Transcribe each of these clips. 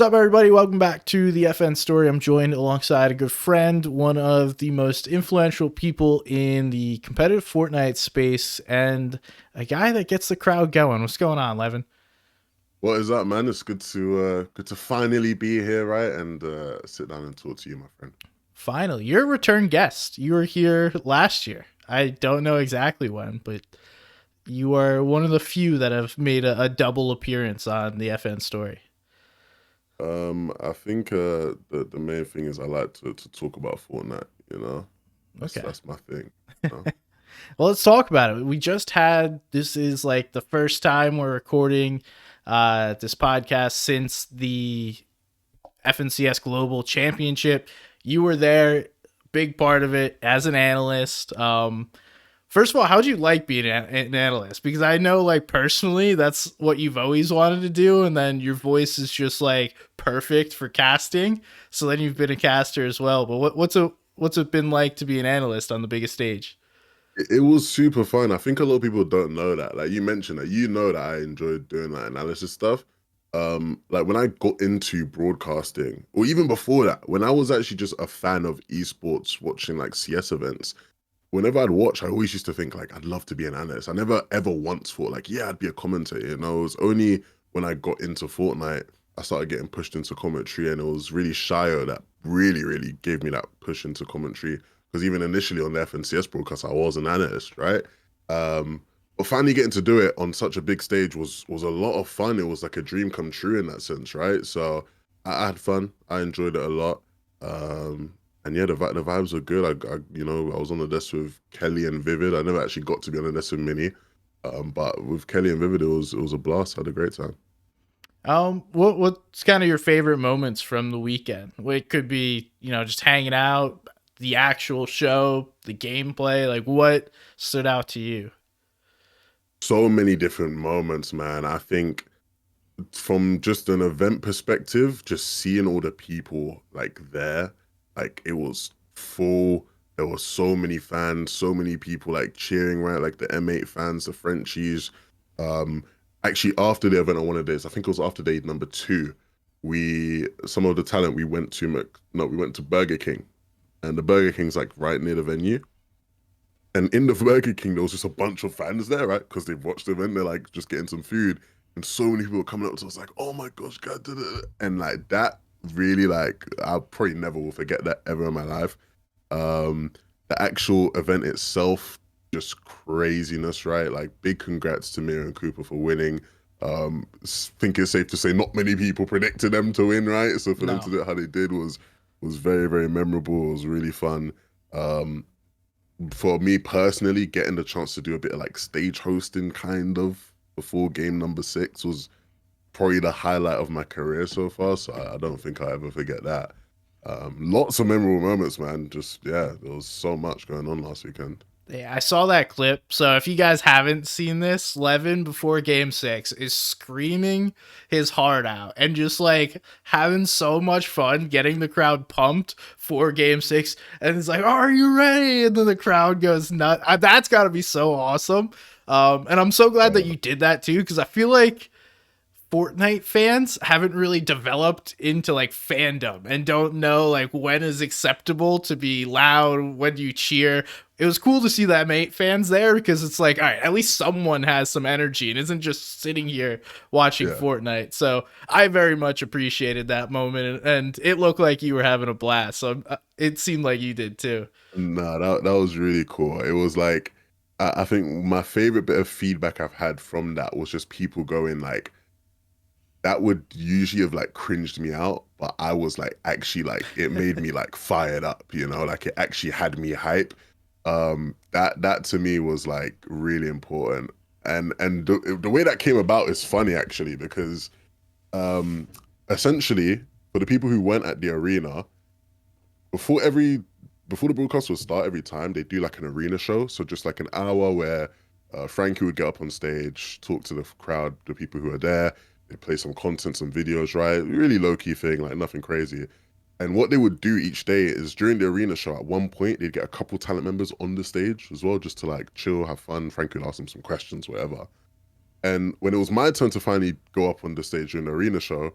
What's up, everybody? Welcome back to the FN Story. I'm joined alongside a good friend, one of the most influential people in the competitive Fortnite space, and a guy that gets the crowd going. What's going on, Levin? What is up, man? It's good to finally be here, right? And sit down and talk to you, my friend. Finally, you're a return guest. You were here last year. I don't know exactly when, but you are one of the few that have made a double appearance on the FN Story. I think the main thing is I like to talk about Fortnite, That's Okay. that's my thing, you know. Well, let's talk about it. We just had this is like the first time we're recording this podcast since the FNCS Global Championship. You were there, big part of it as an analyst. First of all, how'd you like being an analyst? Because I know, like, personally, that's what you've always wanted to do, and then your voice is just like perfect for casting. So then you've been a caster as well. But what's it been like to be an analyst on the biggest stage? It was super fun. I think a lot of people don't know that. Like you mentioned that, that I enjoyed doing that analysis stuff. Like when I got into broadcasting, or even before that, when I was actually just a fan of esports, watching like CS events. Whenever I'd watch, I always used to think like I'd love to be an analyst. I never ever once thought like, yeah, I'd be a commentator. It was only when I got into Fortnite, I started getting pushed into commentary, and it was really Shio that really, really gave me that push into commentary. Because even initially on the FNCS broadcast, I was an analyst, right? Um, but finally getting to do it on such a big stage was a lot of fun. It was like a dream come true in that sense, right? So I had fun. I enjoyed it a lot. Um, and yeah, the vibes were good. I was on the desk with Kelly and Vivid. I never actually got to be on the desk with Minnie, but with Kelly and Vivid, it was a blast. I had a great time. What's kind of your favorite moments from the weekend? It could be, just hanging out, the actual show, the gameplay. Like, what stood out to you? So many different moments, man. I think from just an event perspective, just seeing all the people like there, like it was full. There were so many fans, so many people like cheering, right? Like the M8 fans, the Frenchies. Um, Actually, after the event on one of the days, I think it was after day number two, some of the talent we went to we went to Burger King, and the Burger King's like right near the venue. And in the Burger King, there was just a bunch of fans there, right? Because they've watched the event, they're like just getting some food. And so many people were coming up to us like, oh my gosh, God, da, da, da." And like that really like I probably never will forget that ever in my life. Um, the actual event itself, just craziness, right? Like big congrats to Mira and Cooper for winning. Think it's safe to say not many people predicted them to win, right? So for them to No. do it how they did was very, very memorable. It was really fun. Um, for me personally, getting the chance to do a bit of like stage hosting kind of before game number six was probably the highlight of my career so far. So I don't think I'll ever forget that. Lots of memorable moments, man. Just yeah, there was so much going on last weekend. Yeah, I saw that clip. So if you guys haven't seen this, Levin before game six is screaming his heart out and just like having so much fun getting the crowd pumped for game six. And it's like, are you ready? And then the crowd goes nuts. That's got to be so awesome. And I'm so glad that Uh, you did that too, because I feel like Fortnite fans haven't really developed into like fandom and don't know like when is acceptable to be loud, when do you cheer. It was cool to see that mate fans there because it's like, all right, at least someone has some energy and isn't just sitting here watching yeah, Fortnite. So I very much appreciated that moment, and it looked like you were having a blast. So it seemed like you did too. no, that was really cool. It was like I think my favorite bit of feedback I've had from that was just people going like that would usually have like cringed me out, but I was like actually like it made me like fired up, like it actually had me hype. That to me was like really important. And the way that came about is funny actually because um essentially for the people who went at the arena, before every before the broadcast would start every time, they do like an arena show. So just like an hour where Frankie would get up on stage, talk to the crowd, the people who are there. They play some content, some videos, right? Really low key thing, like nothing crazy. And what they would do each day is during the arena show, at one point, they'd get a couple talent members on the stage as well, just to like chill, have fun. Frankie would ask them some questions, whatever. And when it was my turn to finally go up on the stage during the arena show,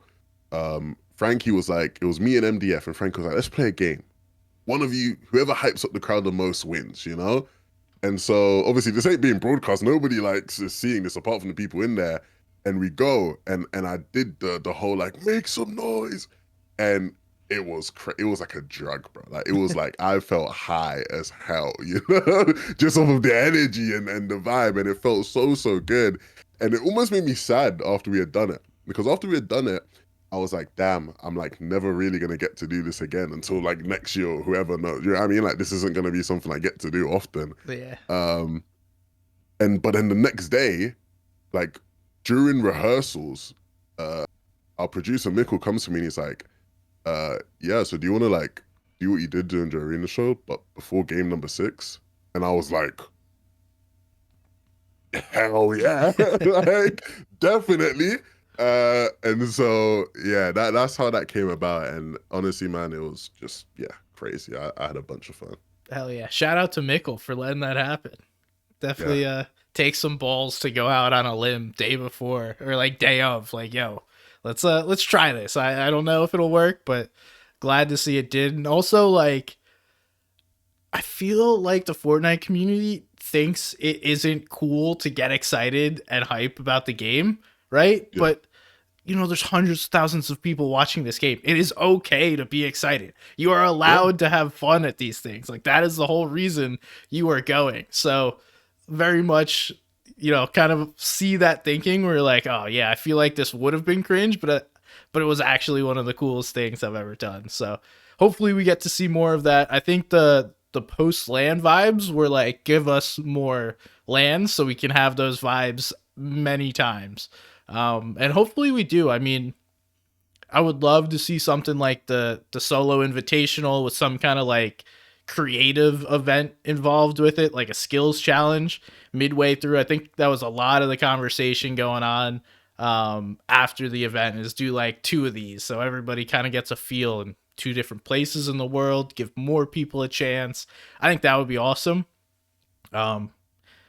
Frankie was like, it was me and MDF, and Frankie was like, let's play a game. One of you, whoever hypes up the crowd the most wins, you know? And so obviously this ain't being broadcast. Nobody likes seeing this apart from the people in there. And we go and I did the whole like make some noise, and it was like a drug, bro. Like it was like I felt high as hell, you know, just off of the energy and the vibe, and it felt so good. And it almost made me sad after we had done it because after we had done it, I was like, damn, I'm like never really gonna get to do this again until like next year or whoever knows. You know what I mean? Like this isn't gonna be something I get to do often. Yeah. Um, and but then the next day, like during rehearsals, our producer Mikkel comes to me and he's like, yeah, so do you wanna like do what you did during the arena show, but before game number 6? And I was like, hell yeah, like definitely. And so yeah, that's how that came about. And honestly, man, it was just yeah, crazy. I had a bunch of fun. Hell yeah. Shout out to Mickle for letting that happen. Yeah, Definitely take some balls to go out on a limb day before or like day of. Like, yo, let's try this. I don't know if it'll work, but glad to see it did. And also like I feel like the Fortnite community thinks it isn't cool to get excited and hype about the game, right? yeah, But there's hundreds of thousands of people watching this game. It is okay to be excited. You are yeah. allowed to have fun at these things. Like that is the whole reason you are going. So very much, kind of see that thinking where you're like, oh yeah, I feel like this would have been cringe, but it was actually one of the coolest things I've ever done. So hopefully we get to see more of that. I think the post land vibes were like give us more lands so we can have those vibes many times. And hopefully we do. I mean, I would love to see something like the solo invitational with some kind of like creative event involved with it, like a skills challenge midway through. I think that was a lot of the conversation going on after the event is do like 2 of these so everybody kind of gets a feel in 2 different places in the world, give more people a chance. I think that would be awesome. Um,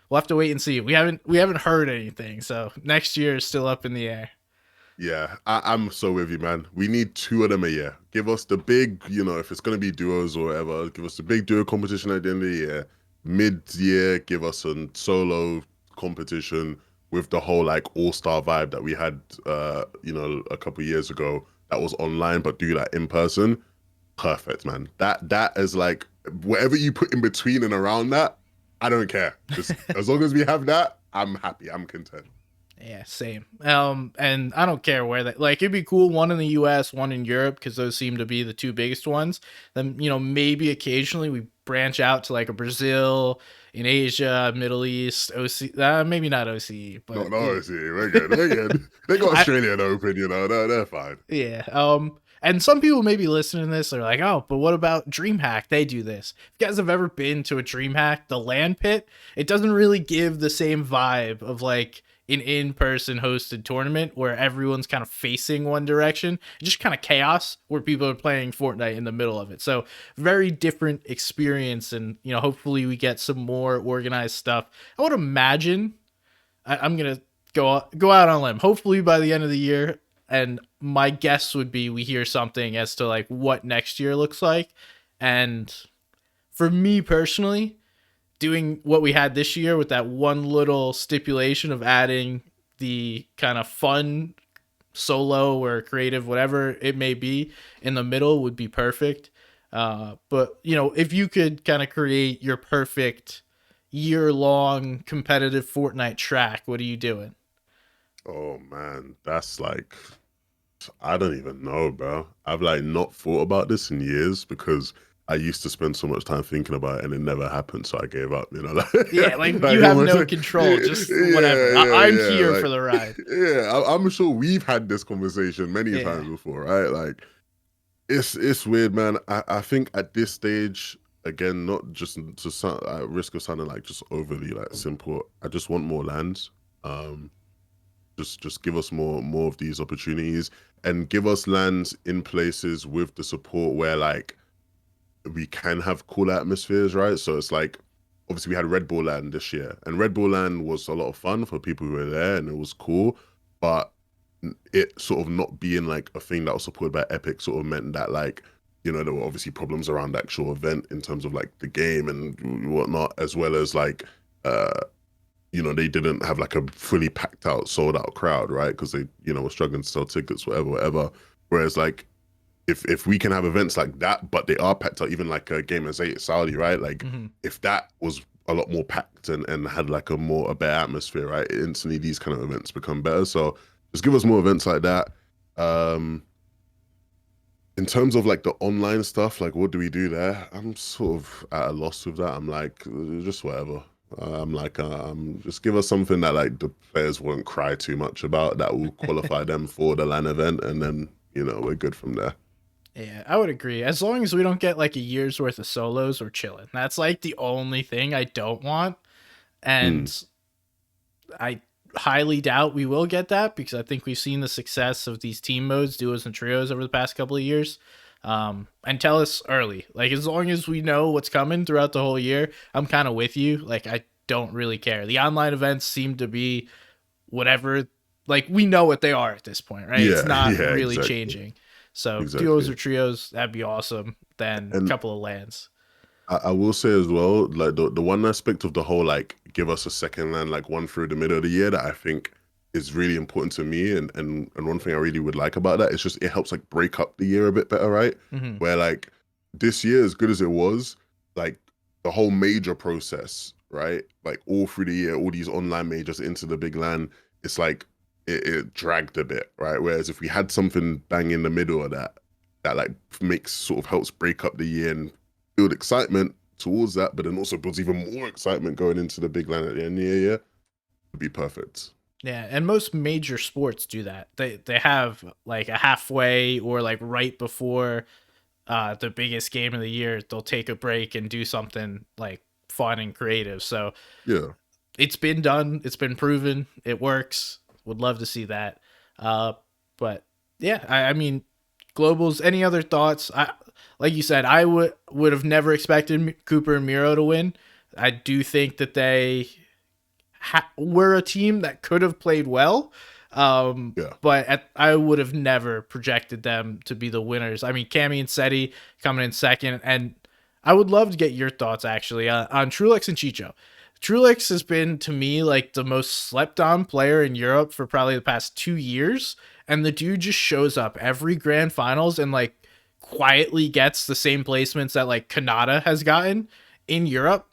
we'll have to wait and see. We haven't heard anything, so next year is still up in the air. Yeah, I'm so with you, man. We need 2 of them a year. Give us the big, you know, if it's gonna be duos or whatever, give us the big duo competition at the end of the year. Mid-year, give us a solo competition with the whole like all-star vibe that we had, a couple years ago that was online, but do that in person. Perfect, man. That is like whatever you put in between and around that, I don't care. Just as long as we have that, I'm happy. I'm content. Yeah, same. And I don't care where that like it'd be cool one in the US, one in Europe because those seem to be the 2 biggest ones. Then, maybe occasionally we branch out to like a Brazil, in Asia, Middle East, OC, maybe not OCE, No, but no, see, we're good. We're good. They got I Australian Open, you know. They're fine. yeah. And some people may be listening to this, they're like, oh, but what about DreamHack? They do this. If you guys have ever been to a DreamHack, the land pit, it doesn't really give the same vibe of like an in-person hosted tournament where everyone's kind of facing one direction. It's just kind of chaos where people are playing Fortnite in the middle of it. So very different experience, and hopefully we get some more organized stuff. I would imagine I'm gonna go out on a limb. Hopefully by the end of the year, and my guess would be we hear something as to like what next year looks like. And for me personally, doing what we had this year with that one little stipulation of adding the kind of fun solo or creative, whatever it may be, in the middle would be perfect. But if you could kind of create your perfect year-long competitive Fortnite track, what are you doing? Oh man, that's like I don't even know, bro. I've like not thought about this in years because I used to spend so much time thinking about it and it never happened, so I gave up. You know, Yeah, like like you have almost no like, control, yeah, just whatever. I'm yeah, here for like the ride. yeah. I'm sure we've had this conversation many Yeah. times before, right? Like it's weird, man. I think at this stage, again, not just to sound at risk of sounding like just overly like simple. I just want more lands. Um, just give us more of these opportunities and give us lands in places with the support where like we can have cool atmospheres, right? So it's like obviously we had Red Bull Land this year, and Red Bull Land was a lot of fun for people who were there, and it was cool. But it sort of not being like a thing that was supported by Epic sort of meant that like, there were obviously problems around the actual event in terms of like the game and whatnot, as well as like uh they didn't have like a fully packed out, sold out crowd, right? Because they, were struggling to sell tickets, whatever, whatever. Whereas like if we can have events like that, but they are packed out, even like a Gamers 8 Saudi, right? Like Hmm. if that was a lot more packed and had like a better atmosphere, right? Instantly these kind of events become better. So just give us more events like that. Um, in terms of like the online stuff, like what do we do there? I'm sort of at a loss with that. I'm like, just whatever. I'm like, just give us something that like the players won't cry too much about that will qualify them for the LAN event, and then we're good from there. Yeah, I would agree. As long as we don't get like a year's worth of solos, we're chilling. That's like the only thing I don't want. Mm, And I highly doubt we will get that because I think we've seen the success of these team modes, duos and trios over the past couple of years. And tell us early. Like as long as we know what's coming throughout the whole year, I'm kind of with you. Like I don't really care. The online events seem to be whatever, like we know what they are at this point, right? It's yeah, not yeah, really exactly, changing. So duos exactly. or trios, that'd be awesome. Then a And couple of lands. I will say as well, like the one aspect of the whole like give us a second land like one through the middle of the year that I think is really important to me, and one thing I really would like about that is just it helps like break up the year a bit better, right? Hmm. Where like this year, as good as it was, like the whole major process, right? Like all through the year, all these online majors into the big land, it's like it dragged a bit, right? Whereas if we had something bang in the middle of that, that like makes sort of helps break up the year and build excitement towards that, but then also builds even more excitement going into the big land at the end of the year, would be perfect. Yeah, and most major sports do that. They have like a halfway or like right before the biggest game of the year, they'll take a break and do something like fun and creative. So Yeah. it's been done. It's been proven. It works. Would love to see that. Uh, but yeah, I mean, globals. Any other thoughts? I like you said, I would have never expected Cooper and Miro to win. I do think that they were a team that could have played well. Yeah. I would have never projected them to be the winners. I mean, Cammy and Seti coming in second, and I would love to get your thoughts actually on Trulix and Chicho. Trulix has been to me like the most slept on player in Europe for probably the past 2 years, and the dude just shows up every grand finals and like quietly gets the same placements that like Kanata has gotten in Europe,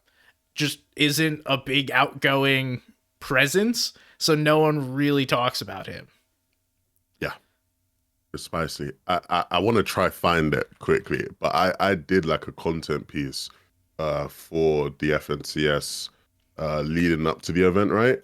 just isn't a big outgoing presence, so no one really talks about him. Yeah. It's spicy. I want to try find it quickly, but I did like a content piece for the FNCS leading up to the event, right?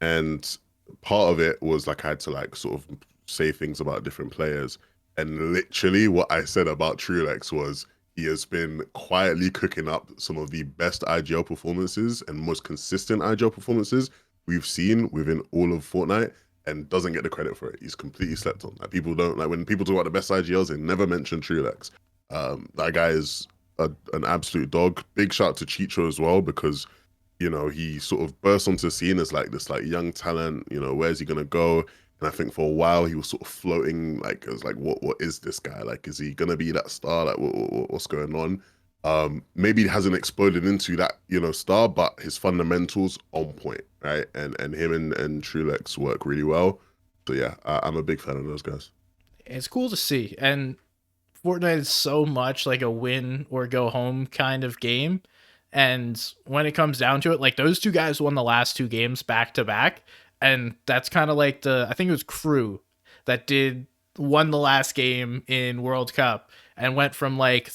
And part of it was like I had to like sort of say things about different players. And literally what I said about Trulex was he has been quietly cooking up some of the best IGL performances and most consistent IGL performances we've seen within all of Fortnite, and doesn't get the credit for it. He's completely slept on. Like people don't like when people talk about the best IGLs, they never mention Trulex. That guy is an absolute dog. Big shout out to Chicho as well, because he sort of burst onto the scene as like this like young talent. Where's he gonna go? And I think for a while he was sort of floating like as like what is this guy? Like is he gonna be that star? Like what's going on? Maybe he hasn't exploded into that star, but his fundamentals on point, right? And him and Trulex work really well. So yeah, I'm a big fan of those guys. It's cool to see, and Fortnite is so much like a win or go home kind of game. And when it comes down to it, like those two guys won the last two games back to back. And that's kind of like I think it was Crew that won the last game in World Cup and went from like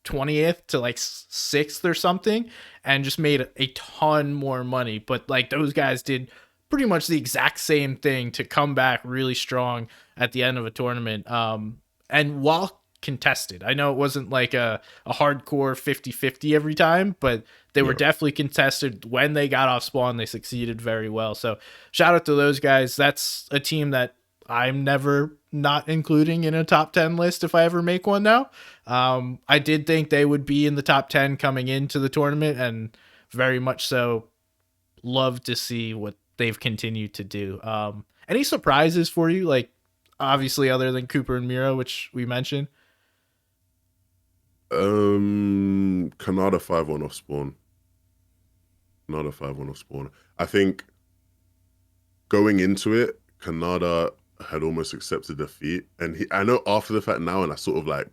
20th to like 6th or something and just made a ton more money. But like those guys did pretty much the exact same thing to come back really strong at the end of a tournament. And while contested, I know it wasn't like a hardcore 50-50 every time, but they were Yeah, definitely contested. When they got off spawn, they succeeded very well. So shout out to those guys. That's a team that I'm never not including in a top 10 list if I ever make one now. I did think they would be in the top 10 coming into the tournament, and very much so love to see what they've continued to do. Any surprises for you? Like obviously other than Cooper and Miro, which we mentioned. Canada 5-1 off spawn. Canada 5-1 off spawn. I think going into it, Canada had almost accepted defeat, and I know after the fact now, and I sort of like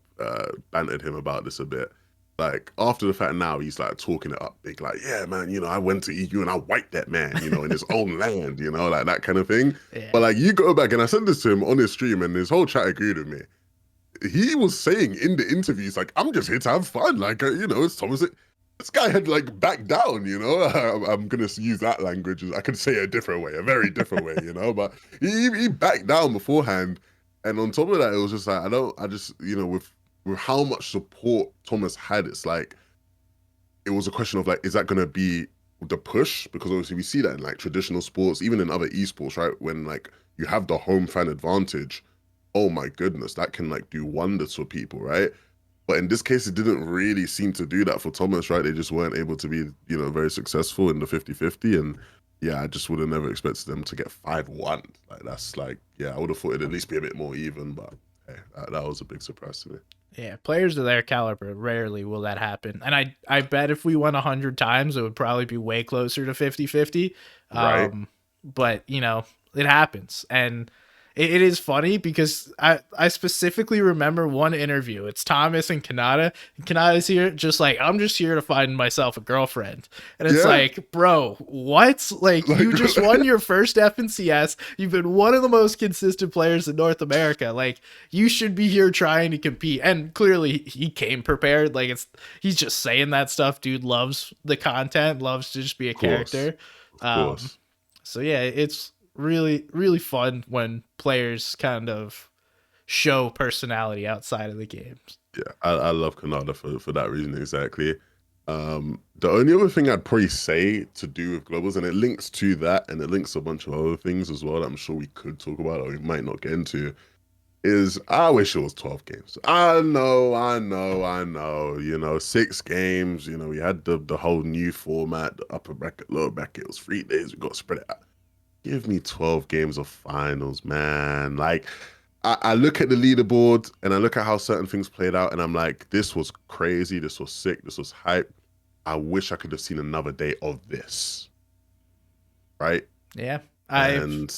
bantered him about this a bit. Like after the fact now, he's like talking it up big, like, yeah, man, I went to EU and I wiped that man, in his own land, like that kind of thing. Yeah. But like you go back and I said this to him on his stream, and his whole chat agreed with me. He was saying in the interviews, like, I'm just here to have fun. Like, it's Thomas. This guy had like backed down, I'm gonna use that language. I could say it a different way, a very different way, but he backed down beforehand. And on top of that, it was just like, with how much support Thomas had, it's like, it was a question of like, is that gonna be the push? Because obviously we see that in like traditional sports, even in other esports, right? When like you have the home fan advantage, oh my goodness, that can like do wonders for people, right? But in this case, it didn't really seem to do that for Thomas, right? They just weren't able to be, very successful in the 50-50. And yeah, I just would have never expected them to get 5-1. Like, that's like, yeah, I would have thought it'd at least be a bit more even, but hey, that was a big surprise to me. Yeah, players of their caliber, rarely will that happen. And I bet if we won 100 times, it would probably be way closer to 50-50. Right? But, it happens. And it is funny because I specifically remember one interview. It's Thomas and Kanata. And Kanata's here just like, I'm just here to find myself a girlfriend. And it's Yeah. like, bro, what? Like, you just won your first FNCS. You've been one of the most consistent players in North America. Like, you should be here trying to compete. And clearly he came prepared. Like, he's just saying that stuff. Dude loves the content, loves to just be a character. Of course. So yeah, it's really, really fun when players kind of show personality outside of the games. Yeah, I love Canada for that reason exactly. The only other thing I'd probably say to do with globals, and it links to that, and it links to a bunch of other things as well that I'm sure we could talk about or we might not get into, is I wish it was 12 games. I know. 6 games, we had the whole new format, the upper bracket, lower bracket. It was 3 days, we got to spread it out. Give me 12 games of finals, man. Like, I look at the leaderboard and I look at how certain things played out, and I'm like, this was crazy, this was sick, this was hype. I wish I could have seen another day of this. Right? Yeah. I've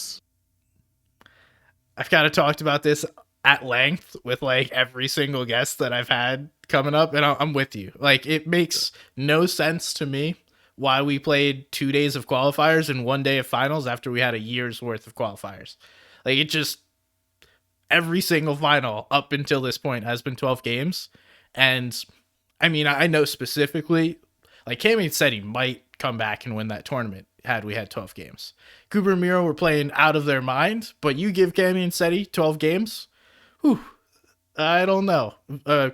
kind of talked about this at length with like every single guest that I've had coming up, and I'm with you. Like, it makes no sense to me why we played 2 days of qualifiers and 1 day of finals after we had a year's worth of qualifiers. Like, it just, every single final up until this point has been 12 games. And I mean, I know specifically, like, Cami said he might come back and win that tournament had we had 12 games. Cooper and Miro were playing out of their mind, but you give Cami and Seti 12 games, whew, I don't know.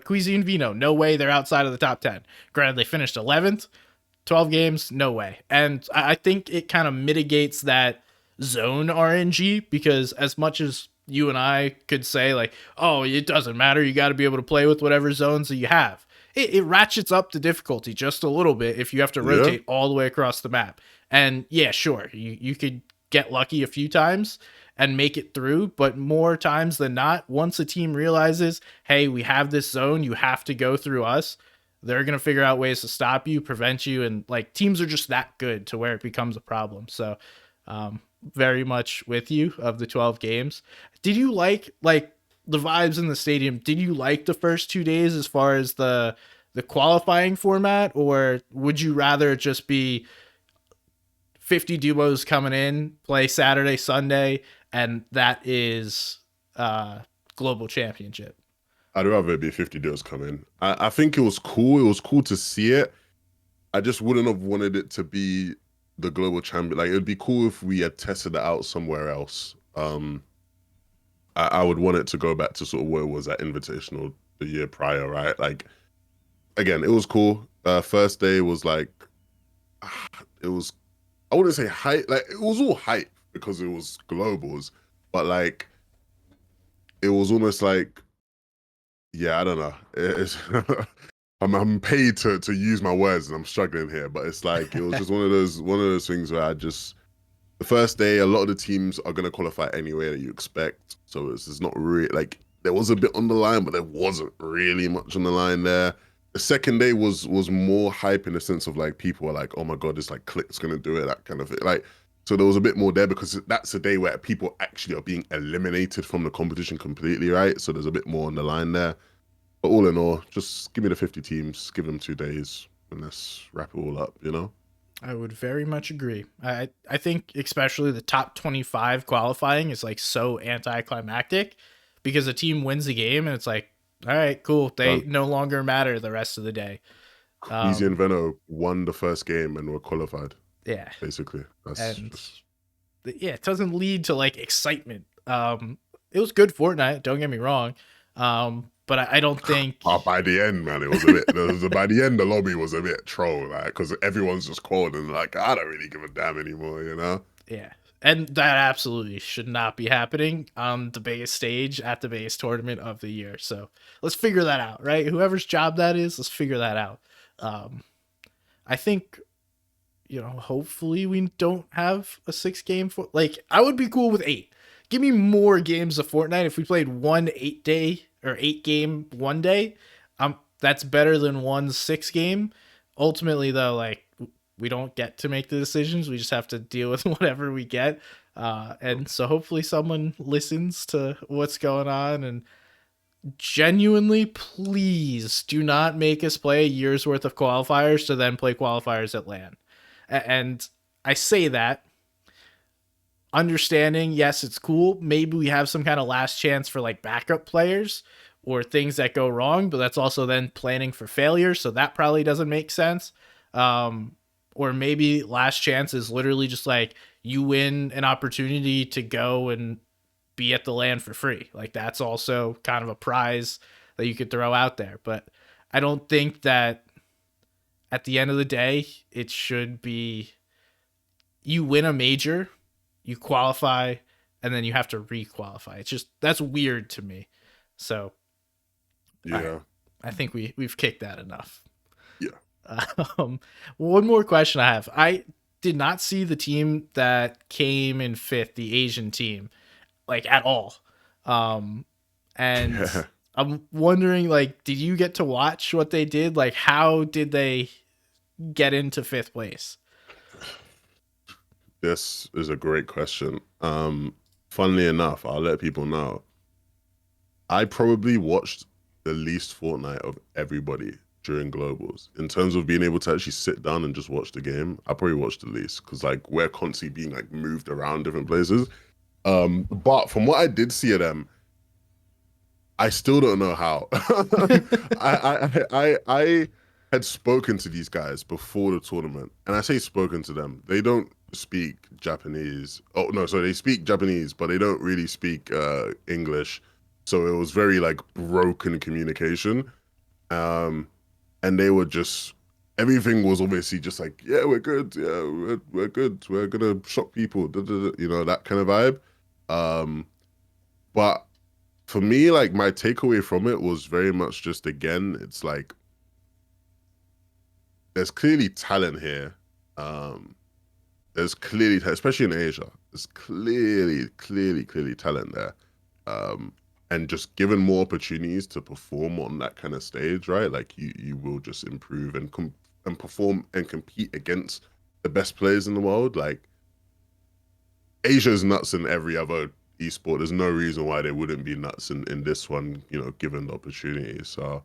Queasy and Vino, no way they're outside of the top 10. Granted, they finished 11th, 12 games, no way. And I think it kind of mitigates that zone RNG, because as much as you and I could say, like, oh, it doesn't matter, you got to be able to play with whatever zones that you have. It ratchets up the difficulty just a little bit if you have to rotate all the way across the map. And yeah, sure, you could get lucky a few times and make it through, but more times than not, once a team realizes, hey, we have this zone, you have to go through us, they're going to figure out ways to stop you, prevent you, and like, teams are just that good to where it becomes a problem. So very much with you of the 12 games. Did you like the vibes in the stadium? Did you like the first 2 days as far as the qualifying format, or would you rather it just be 50 duos coming in, play Saturday, Sunday, and that is global championship? I'd rather it be 50 duos come in. I think it was cool. It was cool to see it. I just wouldn't have wanted it to be the global champion. Like, it'd be cool if we had tested it out somewhere else. I would want it to go back to sort of where it was at Invitational the year prior, right? Like, again, it was cool. First day was like, it was, I wouldn't say hype. Like, it was all hype because it was globals, but like, it was almost like, yeah, I don't know. I'm paid to use my words and I'm struggling here, but it's like, it was just one of those things where the first day, a lot of the teams are going to qualify anyway that you expect. So it's not really like there was a bit on the line, but there wasn't really much on the line there. The second day was more hype in the sense of like people were like, oh my God, it's like Click's going to do it, that kind of thing. Like, so there was a bit more there because that's a day where people actually are being eliminated from the competition completely, right? So there's a bit more on the line there. But all in all, just give me the 50 teams, give them 2 days, and let's wrap it all up, you know? I would very much agree. I think especially the top 25 qualifying is like so anticlimactic because a team wins the game and it's like, all right, cool. They Done. no longer matter the rest of the day. Easy and Um, Venno won the first game and were qualified, yeah, basically. That's and just yeah, it doesn't lead to like excitement. It was good Fortnite. Don't get me wrong. But I don't think. by the end, man, it was a bit. By the end, the lobby was a bit troll, like because everyone's just cold and like I don't really give a damn anymore, you know. Yeah. And that absolutely should not be happening on the biggest stage at the biggest tournament of the year. So let's figure that out, right? Whoever's job that is, let's figure that out. Um, I think, hopefully we don't have a 6 game for like I would be cool with 8. Give me more games of Fortnite if we played one 8 day or 8 game one day. That's better than one 6 game. Ultimately though, like we don't get to make the decisions. We just have to deal with whatever we get. And so hopefully someone listens to what's going on and genuinely, please do not make us play a year's worth of qualifiers to then play qualifiers at LAN. And I say that understanding, yes, it's cool. Maybe we have some kind of last chance for like backup players or things that go wrong, but that's also then planning for failure. So that probably doesn't make sense. Or maybe last chance is literally just like you win an opportunity to go and be at the LAN for free. Like that's also kind of a prize that you could throw out there. But I don't think that at the end of the day, it should be you win a major, you qualify, and then you have to re-qualify. It's just that's weird to me. So, all right, Yeah, I think we've kicked that enough. yeah. Um, one more question I have. I did not see the team that came in fifth, the Asian team, like at all. Um, and Yeah. I'm wondering, like, did you get to watch what they did? Like, how did they get into fifth place? This is a great question. Funnily enough, I'll let people know. I probably watched the least Fortnite of everybody during globals in terms of being able to actually sit down and just watch the game. I probably watched the least because like we're constantly being like moved around different places. But from what I did see of them, I still don't know how. I had spoken to these guys before the tournament, and I say spoken to them. They don't speak Japanese. Oh no, so they speak Japanese, but they don't really speak English. So it was very like broken communication. Um, and they were just everything was obviously just like, yeah, we're good, yeah, we're good, we're gonna shock people, you know, that kind of vibe. Um, but for me, like my takeaway from it was very much just again, it's like there's clearly talent here. Um, there's clearly, especially in Asia, there's clearly talent there. Um, and just given more opportunities to perform on that kind of stage, right? Like you will just improve and and perform and compete against the best players in the world. Like Asia's nuts in every other esport. There's no reason why they wouldn't be nuts in this one, you know, given the opportunity. So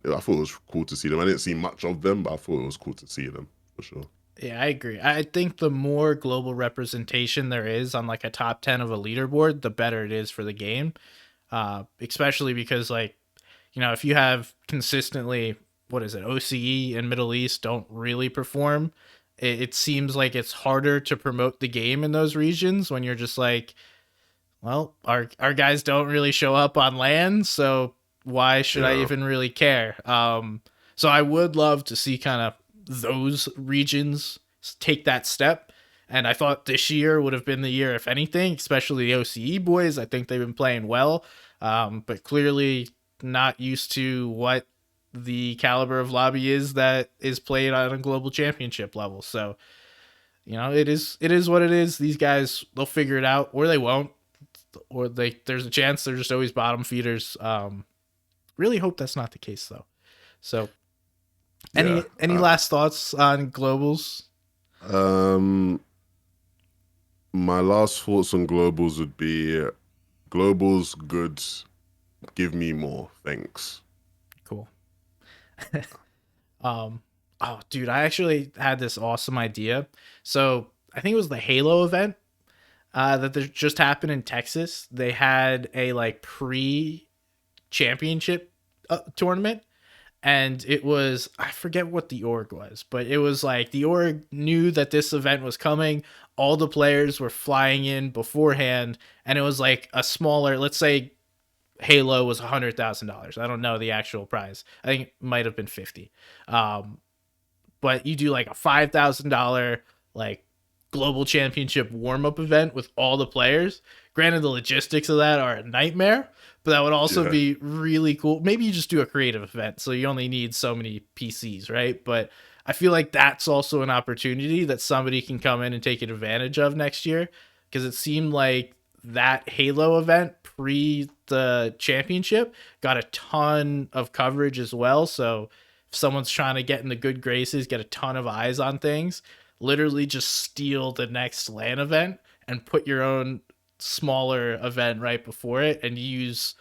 yeah, I thought it was cool to see them. I didn't see much of them, but I thought it was cool to see them for sure. Yeah, I agree. I think the more global representation there is on like a top 10 of a leaderboard, the better it is for the game. Especially because like, if you have consistently, what is it, OCE and Middle East don't really perform, it seems like it's harder to promote the game in those regions when you're just like, well, our guys don't really show up on land, so why should I Yeah, even really care? So I would love to see kind of those regions take that step. And I thought this year would have been the year, if anything, especially the OCE boys. I think they've been playing well, but clearly not used to what the caliber of lobby is that is played on a global championship level. So it is what it is. These guys, they'll figure it out, or they won't, or there's a chance they're just always bottom feeders. Really hope that's not the case though. So, Yeah. any last thoughts on globals? Um, my last thoughts on globals would be globals good. Give me more, thanks. Cool. um, oh, dude, I actually had this awesome idea. So I think it was the Halo event that just happened in Texas. They had a like pre-championship tournament, and it was, I forget what the org was, but it was like the org knew that this event was coming. All the players were flying in beforehand, and it was like a smaller, let's say Halo was $100,000. I don't know the actual prize. I think it might have been 50. Um, but you do like a $5,000 like global championship warm up event with all the players. Granted, the logistics of that are a nightmare, but that would also Yeah. be really cool. Maybe you just do a creative event, so you only need so many PCs, right? But I feel like that's also an opportunity that somebody can come in and take advantage of next year, because it seemed like that Halo event pre the championship got a ton of coverage as well. So if someone's trying to get in the good graces, get a ton of eyes on things, literally just steal the next LAN event and put your own smaller event right before it and use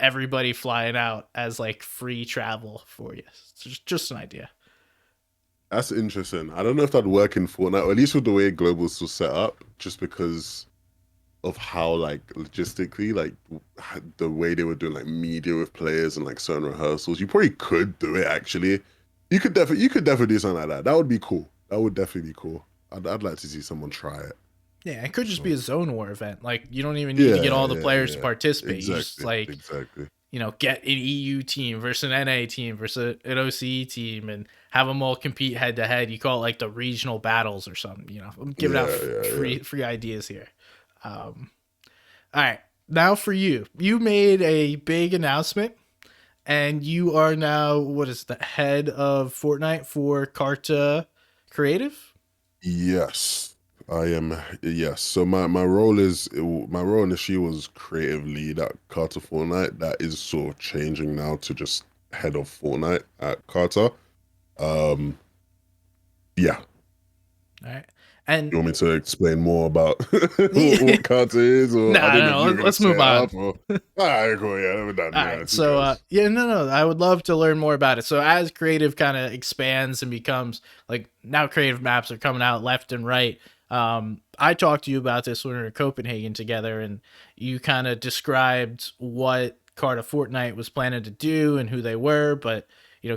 everybody flying out as like free travel for you. It's just an idea. That's interesting. I don't know if that'd work in Fortnite, or at least with the way globals was set up, just because of how like logistically, like the way they were doing like media with players and like certain rehearsals. You probably could do it actually. You could definitely do something like that. That would be cool. That would definitely be cool. I'd like to see someone try it Yeah, it could for just be sure. a zone war event. Like you don't even need to get Yeah, all the yeah, players to yeah. participate. You just Exactly, like, exactly. get an EU team versus an NA team versus an OCE team and have them all compete head to head. You call it like the regional battles or something. I'm giving out Yeah, yeah, yeah. free ideas here. Um, all right, now for you. You made a big announcement, and you are now what is the head of Fortnite for Carta Creative. Yes, I am. Yes. So my role initially was creative lead at Carter Fortnite. That is sort of changing now to just head of Fortnite at Carter. Um, yeah. All right, and You want me to explain more about no, what Carter is, or I don't know if no, you were gonna let's set move it on. up or. All right, cool. Yeah, we're done. All Yeah, right. who So, cares? yeah, no, I would love to learn more about it. So, as creative kind of expands and becomes like now, creative maps are coming out left and right. I talked to you about this when we were in Copenhagen together, and you kind of described what Carta Fortnite was planning to do and who they were. But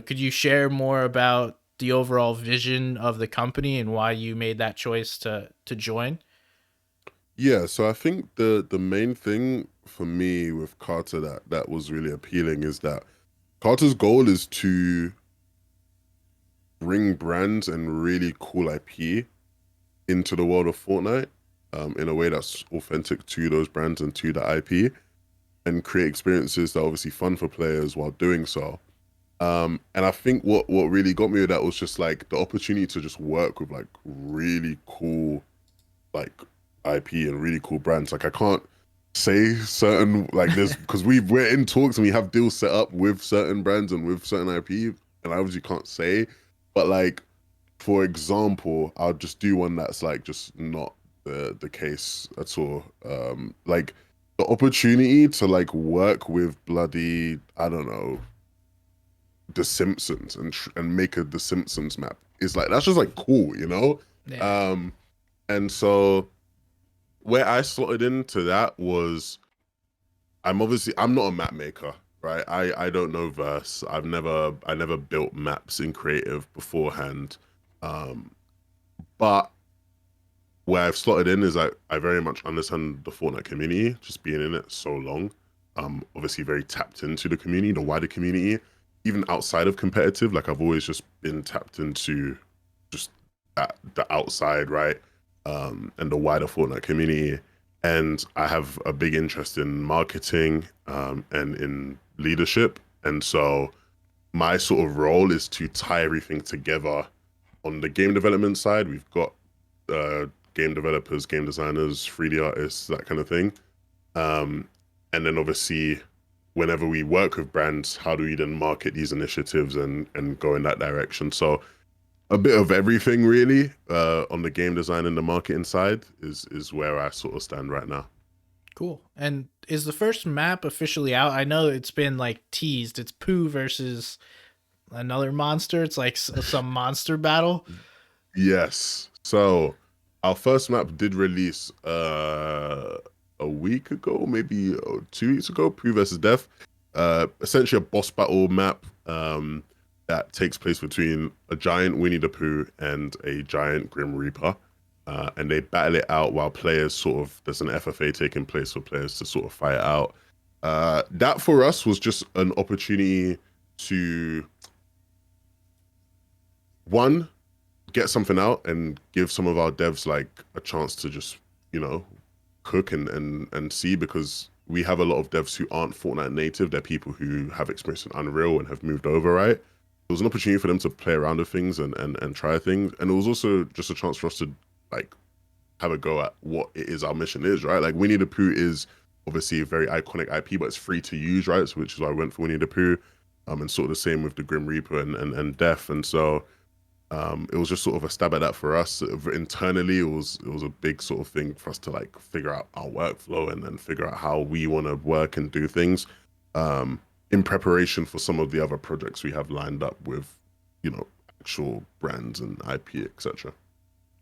could you share more about the overall vision of the company and why you made that choice to join? Yeah, so I think the main thing for me with Carter that was really appealing is that Carter's goal is to bring brands and really cool IP into the world of Fortnite, in a way that's authentic to those brands and to the IP, and create experiences that are obviously fun for players while doing so. And I think what really got me with that was just like the opportunity to just work with like really cool like IP and really cool brands. Like I can't say certain like there's because we're in talks and we have deals set up with certain brands and with certain IP, and I obviously can't say, but like for example, I'll just do one that's like just not the case at all. Like the opportunity to like work with bloody I don't know The Simpsons and make a The Simpsons map is like that's just like cool, you know. Yeah. Um, and so where I slotted into that was I'm not a map maker, right? I don't know verse. I never built maps in creative beforehand. Um, but where I've slotted in is I very much understand the Fortnite community, just being in it so long. Obviously very tapped into the community, the wider community, even outside of competitive. Like I've always just been tapped into just the outside, right? And the wider Fortnite community. And I have a big interest in marketing, and in leadership. And so my sort of role is to tie everything together on the game development side. We've got uh, game developers, game designers, 3D artists, that kind of thing. Um, and then obviously, whenever we work with brands, how do we then market these initiatives and go in that direction? So a bit of everything really on the game design and the marketing side is where I sort of stand right now. Cool. And is the first map officially out? I know it's been like teased. It's Pooh versus another monster. It's like some monster battle. Yes. So our first map did release a week ago, maybe 2 weeks ago, Pre versus Death. Essentially a boss battle map that takes place between a giant Winnie the Pooh and a giant Grim Reaper. And they battle it out while players sort of there's an FFA taking place for players to sort of fight it out. That for us was just an opportunity to one get something out and give some of our devs like a chance to just you know cook and see because we have a lot of devs who aren't Fortnite native. They're people who have experience in Unreal and have moved over, right? It was an opportunity for them to play around with things and try things, and it was also just a chance for us to like have a go at what it is our mission is, right? Like Winnie the Pooh is obviously a very iconic IP, but it's free to use, right? So, which is why I went for Winnie the Pooh, and sort of the same with the Grim Reaper and Death, and so it was just sort of a stab at that for us internally. It was a big sort of thing for us to like figure out our workflow and then figure out how we want to work and do things um, in preparation for some of the other projects we have lined up with, actual brands and IP, etc.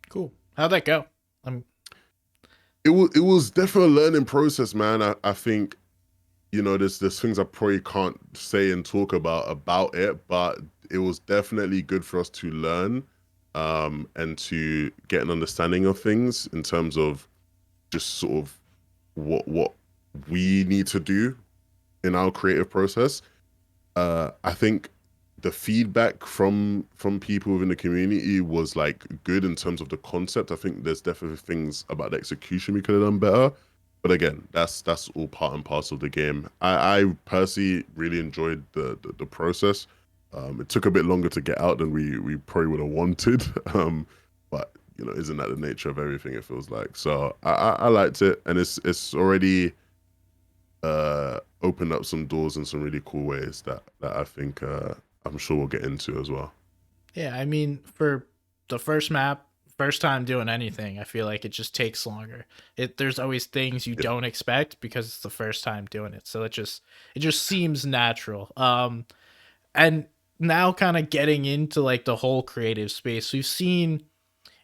Cool. How'd that go? I'm It was definitely a learning process, man. I think there's things I probably can't say and talk about it, but it was definitely good for us to learn and to get an understanding of things in terms of just sort of what we need to do in our creative process. I think the feedback from people within the community was like good in terms of the concept. I think there's definitely things about the execution we could have done better. But again, that's all part and parcel of the game. I personally really enjoyed the process. It took a bit longer to get out than we probably would have wanted. But isn't that the nature of everything? It feels like so. I liked it, and it's already opened up some doors in some really cool ways that I think I'm sure we'll get into as well. Yeah, I mean, for the first map, first time doing anything, I feel like it just takes longer. There's always things you Yeah, don't expect because it's the first time doing it. So it just seems natural. And now kind of getting into like the whole creative space, we've seen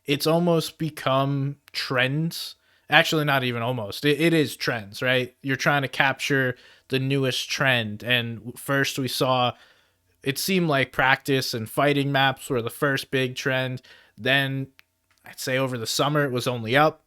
it's almost become trends. Actually, not even almost. It is trends, right? You're trying to capture the newest trend. And first we saw it seemed like practice and fighting maps were the first big trend. Then I'd say over the summer it was only up.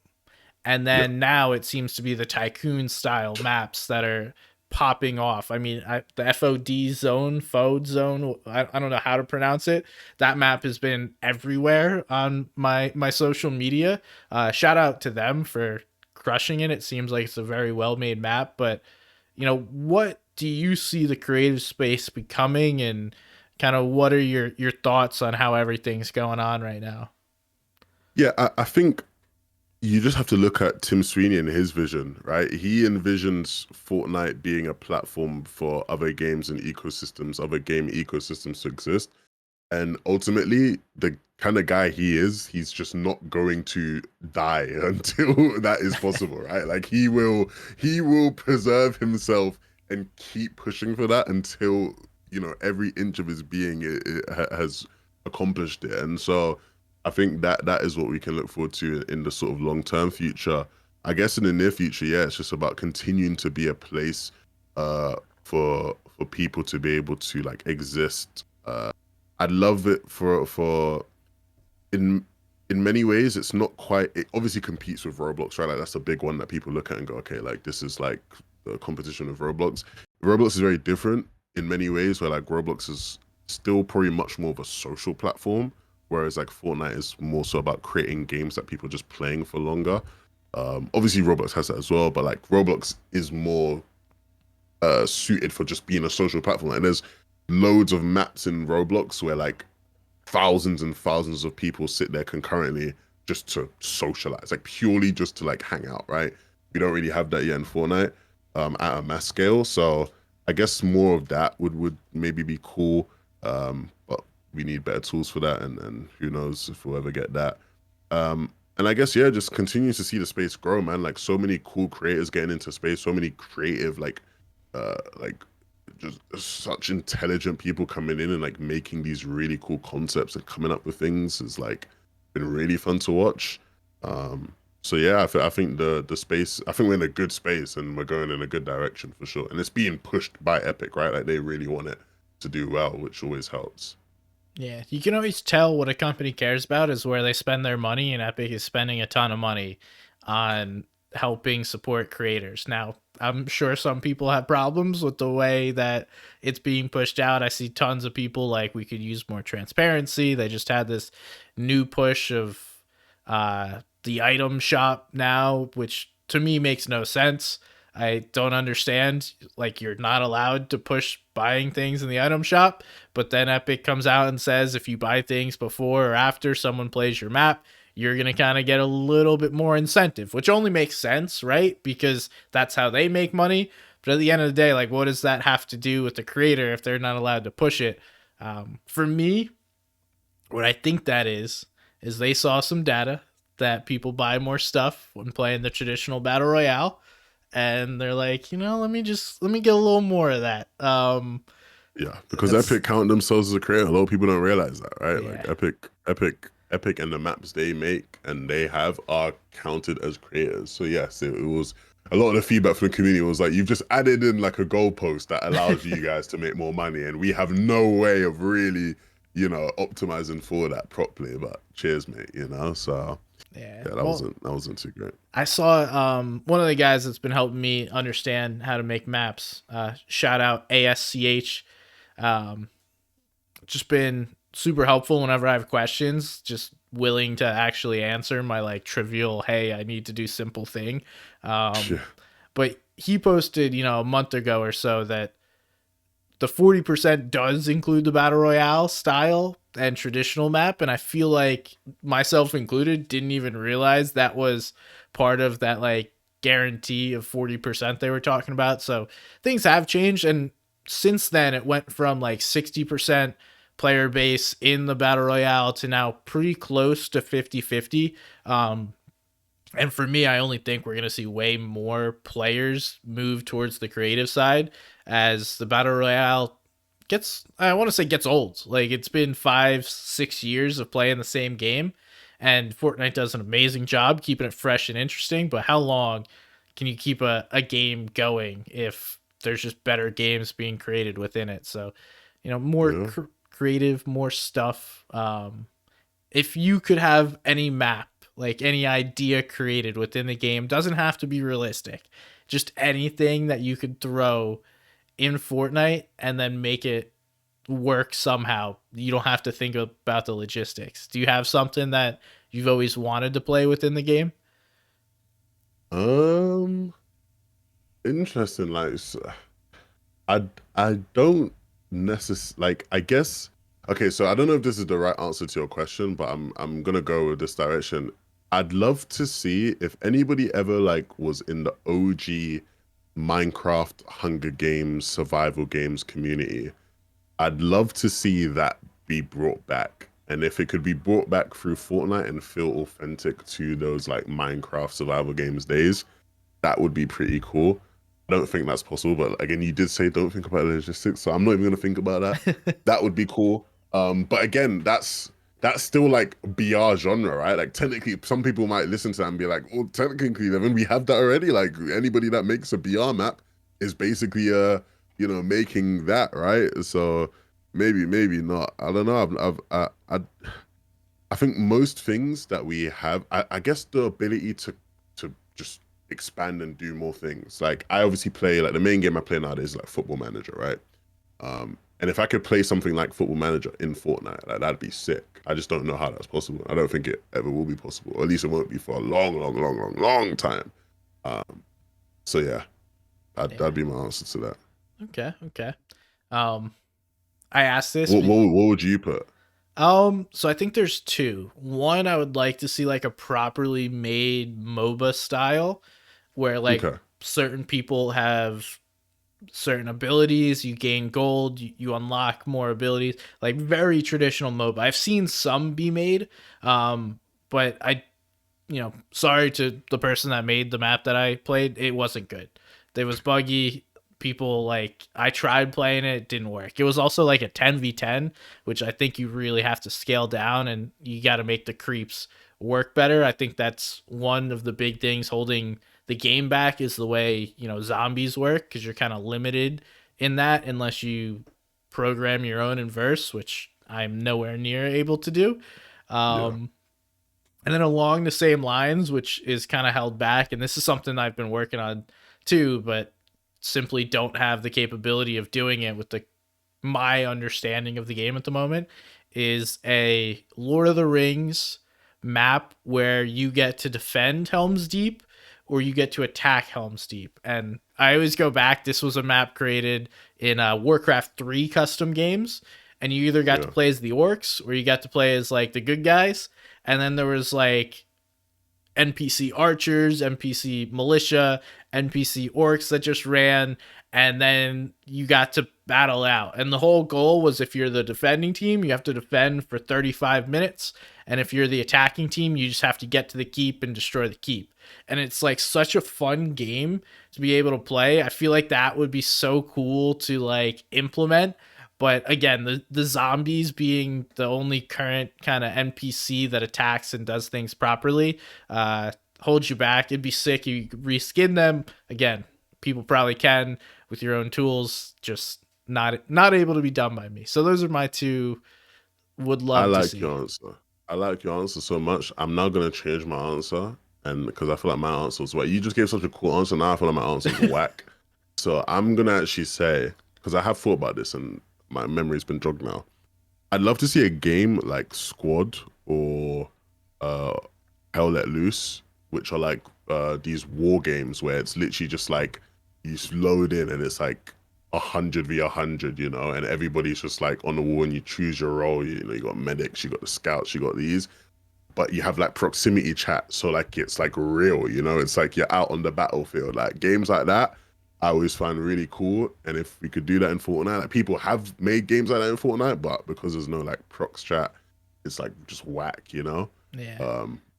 And yeah, then now it seems to be the tycoon style maps that are popping off. I mean, the FOD zone, FOD zone, I don't know how to pronounce it. That map has been everywhere on my social media. Shout out to them for crushing it. It seems like it's a very well made map, but what do you see the creative space becoming, and kind of what are your thoughts on how everything's going on right now? yeah. I think you just have to look at Tim Sweeney and his vision, right? He envisions Fortnite being a platform for other games and ecosystems, other game ecosystems to exist. And ultimately, the kind of guy he is, he's just not going to die until that is possible, right? Like he will preserve himself and keep pushing for that until every inch of his being has accomplished it. And so I think that is what we can look forward to in the sort of long-term future. I guess in the near future, yeah, it's just about continuing to be a place for people to be able to like exist. I'd love it for in in many ways it's not quite, it obviously competes with Roblox, right? Like that's a big one that people look at and go, okay, like this is like the competition of Roblox. Roblox is very different in many ways where like Roblox is still probably much more of a social platform, whereas like Fortnite is more so about creating games that people are just playing for longer. Obviously Roblox has that as well, but like Roblox is more suited for just being a social platform. And there's loads of maps in Roblox where like thousands and thousands of people sit there concurrently just to socialize, like purely just to like hang out, right? We don't really have that yet in Fortnite, at a mass scale. So I guess more of that would maybe be cool. But we need better tools for that, and who knows if we'll ever get that. And I guess yeah, just continue to see the space grow, man. Like so many cool creators getting into space, so many creative like just such intelligent people coming in and like making these really cool concepts and coming up with things is like been really fun to watch. Um, so yeah, I think the space, I think we're in a good space and we're going in a good direction for sure. And it's being pushed by Epic, right? Like they really want it to do well, which always helps. Yeah, you can always tell what a company cares about is where they spend their money, and Epic is spending a ton of money on helping support creators. Now, I'm sure some people have problems with the way that it's being pushed out. I see tons of people like we could use more transparency. They just had this new push of the item shop now, which to me makes no sense. I don't understand. Like, you're not allowed to push buying things in the item shop, but then Epic comes out and says if you buy things before or after someone plays your map, you're going to kind of get a little bit more incentive, which only makes sense, right? Because that's how they make money. But at the end of the day, like, what does that have to do with the creator if they're not allowed to push it? For me, what I think that is they saw some data that people buy more stuff when playing the traditional battle royale, and they're like, let me get a little more of that. Yeah, because That's Epic count themselves as a creator. A lot of people don't realize that, right? yeah, Like Epic, and the maps they make and they have are counted as creators. So yes, it was a lot of the feedback from the community was like, you've just added in like a goalpost that allows you guys to make more money, and we have no way of really, optimizing for that properly. But cheers, mate. So yeah. yeah, that Well, wasn't too great. I saw one of the guys that's been helping me understand how to make maps. Shout out ASCH. Um, just been super helpful whenever I have questions. Just willing to actually answer my like trivial, hey, I need to do simple thing. Um, Yeah, but he posted, a month ago or so that the 40% does include the battle royale style and traditional map, and I feel like myself included didn't even realize that was part of that like guarantee of 40% they were talking about. So things have changed, and since then it went from like 60% player base in the battle royale to now pretty close to 50-50. And for me, I only think we're going to see way more players move towards the creative side as the battle royale gets, I want to say, gets old. Like, it's been 5-6 years of playing the same game, and Fortnite does an amazing job keeping it fresh and interesting. But how long can you keep a game going if there's just better games being created within it? So, more yeah. creative, more stuff. If you could have any map, like any idea created within the game, doesn't have to be realistic, just anything that you could throw in Fortnite and then make it work somehow. You don't have to think about the logistics. Do you have something that you've always wanted to play within the game? Um, Interesting. Like, I I don't necessarily like. I guess okay. So I don't know if this is the right answer to your question, but I'm gonna go with this direction. I'd love to see if anybody ever like was in the OG Minecraft Hunger Games survival games community. I'd love to see that be brought back. And if it could be brought back through Fortnite and feel authentic to those like Minecraft survival games days, that would be pretty cool. I don't think that's possible, but again, you did say don't think about the logistics, so I'm not even gonna think about that. That would be cool. But again, that's still like BR genre, right? Like technically, some people might listen to that and be like, "Well, technically, then we have that already." Like anybody that makes a BR map is basically making that, right? So maybe not. I don't know. I think most things that we have, I guess the ability to just expand and do more things. Like I obviously play like the main game I play nowadays is like Football Manager, right? And if I could play something like Football Manager in Fortnite, like that'd be sick. I just don't know how that's possible. I don't think it ever will be possible, or at least it won't be for a long, long, long, long, long time. Um, so yeah, that'd Yeah. be my answer to that. Okay. Okay. Um, I asked this. What would you put? So I think there's two. One, I would like to see like a properly made MOBA style where like Okay. certain people have certain abilities, you gain gold, you unlock more abilities, like very traditional MOBA. I've seen some be made, but sorry to the person that made the map that I played, it wasn't good. It was buggy. People like I tried playing it, didn't work. It was also like a 10v10, which I think you really have to scale down and you got to make the creeps work better. I think that's one of the big things holding the game back is the way, zombies work because you're kind of limited in that unless you program your own inverse, which I'm nowhere near able to do. Yeah. Um, and then along the same lines, which is kind of held back, and this is something I've been working on too, but simply don't have the capability of doing it with the my understanding of the game at the moment, is a Lord of the Rings map where you get to defend Helm's Deep or you get to attack Helm's Deep. And I always go back. This was a map created in Warcraft 3 custom games. And you either got to Yeah. play as the orcs or you got to play as like the good guys. And then there was like NPC archers, NPC militia, NPC orcs that just ran, and then you got to battle out. And the whole goal was if you're the defending team, you have to defend for 35 minutes. And if you're the attacking team, you just have to get to the keep and destroy the keep. And it's like such a fun game to be able to play. I feel like that would be so cool to like implement, but again, the zombies being the only current kind of NPC that attacks and does things properly holds you back. It'd be sick if you could reskin them. Again, people probably can with your own tools, just not able to be done by me. So those are my two. Would I love to like see. your answer. I like your answer so much. I'm now gonna change my answer, and because I feel like my answer was whack. You just gave such a cool answer. Now I feel like my answer's whack. So I'm gonna actually say, because I have thought about this and my memory's been jogged now. I'd love to see a game like Squad or uh, Hell Let Loose, which are like these war games where it's literally just like you load in and it's like 100v 100, and everybody's just like on the wall and you choose your role. You got medics, you got the scouts, you got these, but you have like proximity chat, so like it's like real, it's like you're out on the battlefield. Like games like that I always find really cool, and if we could do that in Fortnite, like people have made games like that in Fortnite, but because there's no like prox chat, it's like just whack. Yeah,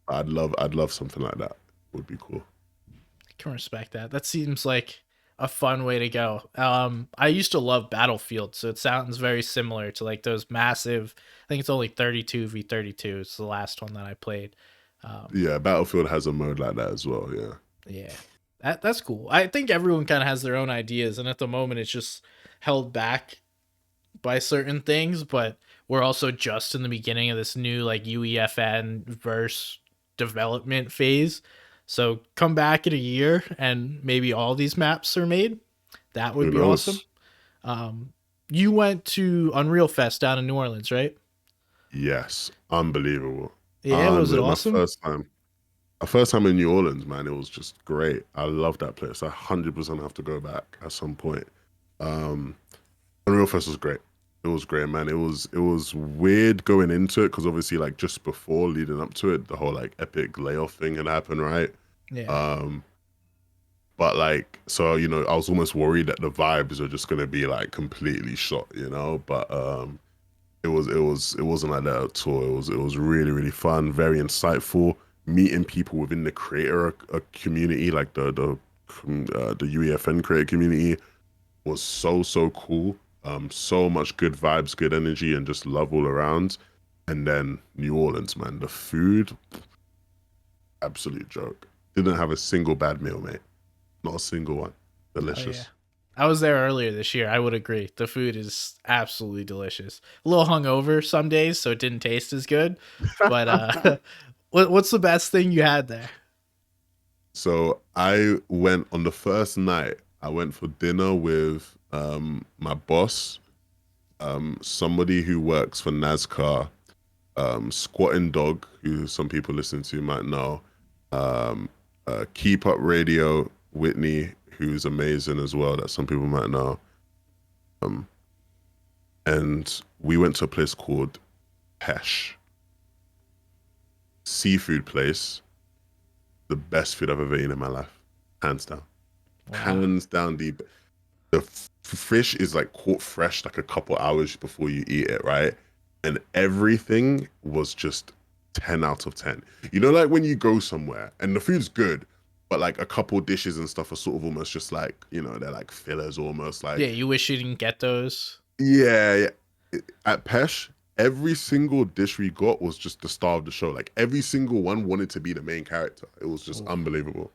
I'd love something like that. Would be cool. I can respect that. That seems like a fun way to go. I used to love Battlefield, so it sounds very similar to like those massive. I think it's only 32v32. It's the last one that I played. Um, Yeah, Battlefield has a mode like that as well. Yeah. yeah, that's cool. I think everyone kind of has their own ideas, and at the moment, it's just held back by certain things. But we're also just in the beginning of this new like UEFN verse development phase. So come back in a year, and maybe all these maps are made. That would Who be awesome. knows? Um, you went to Unreal Fest down in New Orleans, right? Yes, unbelievable. Yeah, was it Unbelievable. My awesome? first time. My first time in New Orleans, man, it was just great. I love that place. I 100% have to go back at some point. Um, Unreal Fest was great. It was great, man. It was weird going into it because obviously, like just before leading up to it, the whole like epic layoff thing had happened, right? Yeah. Um, but like, so I was almost worried that the vibes are just gonna be like completely shot, But it wasn't like that at all. It was really really fun, very insightful. Meeting people within the creator community, like the UEFN creator community, was so cool. So much good vibes, good energy, and just love all around. And then New Orleans, man, the food, absolute joke. Didn't have a single bad meal, mate. Not a single one. Oh yeah. Delicious. I was there earlier this year. I would agree. The food is absolutely delicious. A little hungover some days, so it didn't taste as good. But what's the best thing you had there? So I went on the first night. I went for dinner with my boss, somebody who works for NASCAR, Squatting Dog, who some people listen to might know, um, Keep Up Radio, Whitney, who's amazing as well, that some people might know. Um, and we went to a place called Pesh, seafood place, the best food I've ever eaten in my life, hands down, Wow. hands down. The fish is like caught fresh like a couple hours before you eat it, right? And everything was just 10 out of 10. You know, like when you go somewhere and the food's good, but like a couple dishes and stuff are sort of almost just like, they're like fillers almost Yeah, like, you wish you didn't get those. yeah, yeah. At Pesh, every single dish we got was just the star of the show. Like every single one wanted to be the main character. It was just Oof. unbelievable.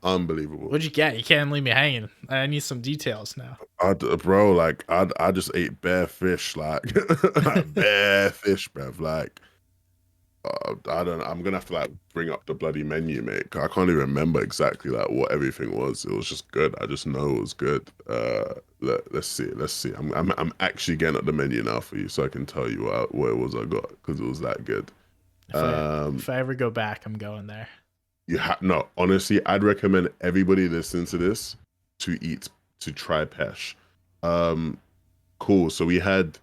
Unbelievable. What'd you get? You can't leave me hanging. I need some details now. Bro, like I just ate bare fish, like bare fish, bruv. Like I don't. I'm gonna have to like bring up the bloody menu, mate. 'Cause I can't even remember exactly like what everything was. It was just good. I just know it was good. Let's see. Let's see. I'm actually getting up the menu now for you, so I can tell you what it was I got because it was that good. If I Um, if I ever go back, I'm going there. you have no. Honestly, I'd recommend everybody listening to this to eat to try pesh. Um, cool. So we had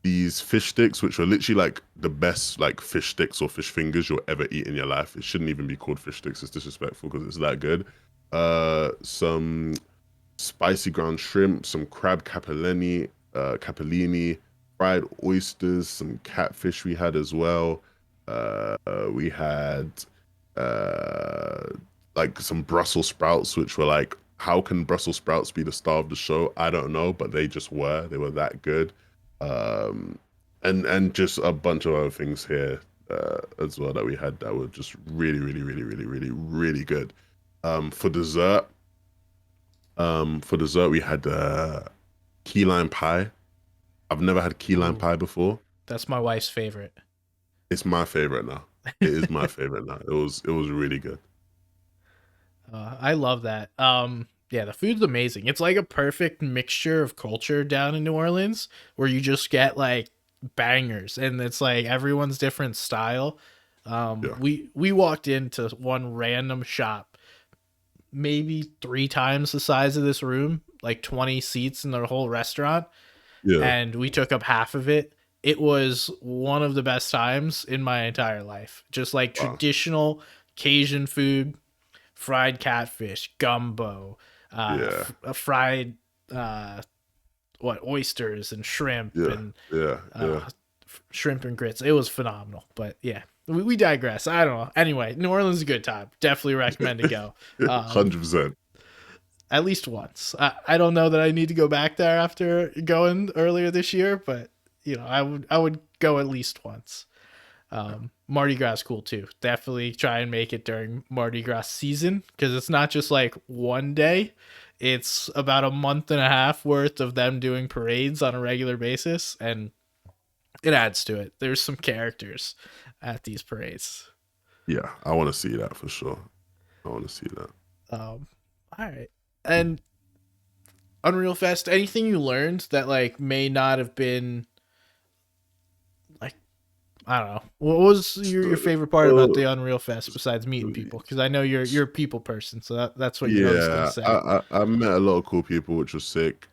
these fish sticks, which are literally like the best like fish sticks or fish fingers you'll ever eat in your life. It shouldn't even be called fish sticks. It's disrespectful because it's that good. Some spicy ground shrimp, some crab capellini, fried oysters, some catfish we had as well. We had uh, like some Brussels sprouts, which were like, how can Brussels sprouts be the star of the show? I don't know, but they just were. They were that good. Um, and just a bunch of other things here as well that we had that were just really, really, really, really, really, really good. For dessert, we had key lime pie. I've never had key lime Ooh, pie before. that's my wife's favorite. It's my favorite now. It is my favorite now. It was really good. I love that. Yeah, the food's amazing. It's like a perfect mixture of culture down in New Orleans where you just get like bangers and it's like everyone's different style. Yeah, We walked into one random shop, maybe 3 times the size of this room, like 20 seats in the whole restaurant, yeah. and we took up half of it. It was one of the best times in my entire life. Just like Wow. traditional Cajun food, fried catfish, gumbo, Yeah, fried uh, oysters and shrimp yeah, and yeah, yeah. uh, shrimp and grits. It was phenomenal. But yeah, we digress. I don't know. Anyway, New Orleans is a good time. Definitely recommend to go. Um, 100%. at least once. I don't know that I need to go back there after going earlier this year, but I would go at least once. Mardi Gras is cool too. Definitely try and make it during Mardi Gras season because it's not just like one day. It's about a month and a half worth of them doing parades on a regular basis, and it adds to it. There's some characters at these parades. Yeah, I want to see that for sure. I want to see that. Um, all right, and Unreal Fest. Anything you learned that like may not have been like, I don't know. What was your So, favorite part about uh, the Unreal Fest besides meeting people? Because I know you're a people person, so that's what you're always gonna yeah, say. I met a lot of cool people, which was sick.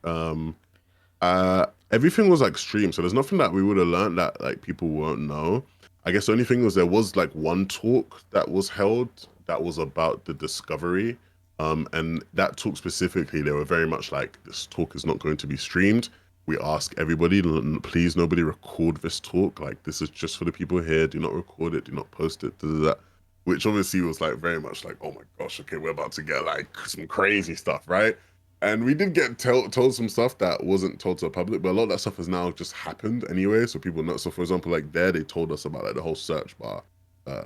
Everything was like streamed, so there's nothing that we would have learned that like people won't know. I guess the only thing was there was like one talk that was held that was about the discovery. And that talk specifically, they were very much like, this talk is not going to be streamed. We ask everybody, please nobody record this talk. Like this is just for the people here. Do not record it, do not post it, that. Which obviously was like very much like, oh my gosh, okay, we're about to get like some crazy stuff, right? And we did get told some stuff that wasn't told to the public, but a lot of that stuff has now just happened anyway. So people know. So for example, like there, they told us about like the whole search bar uh,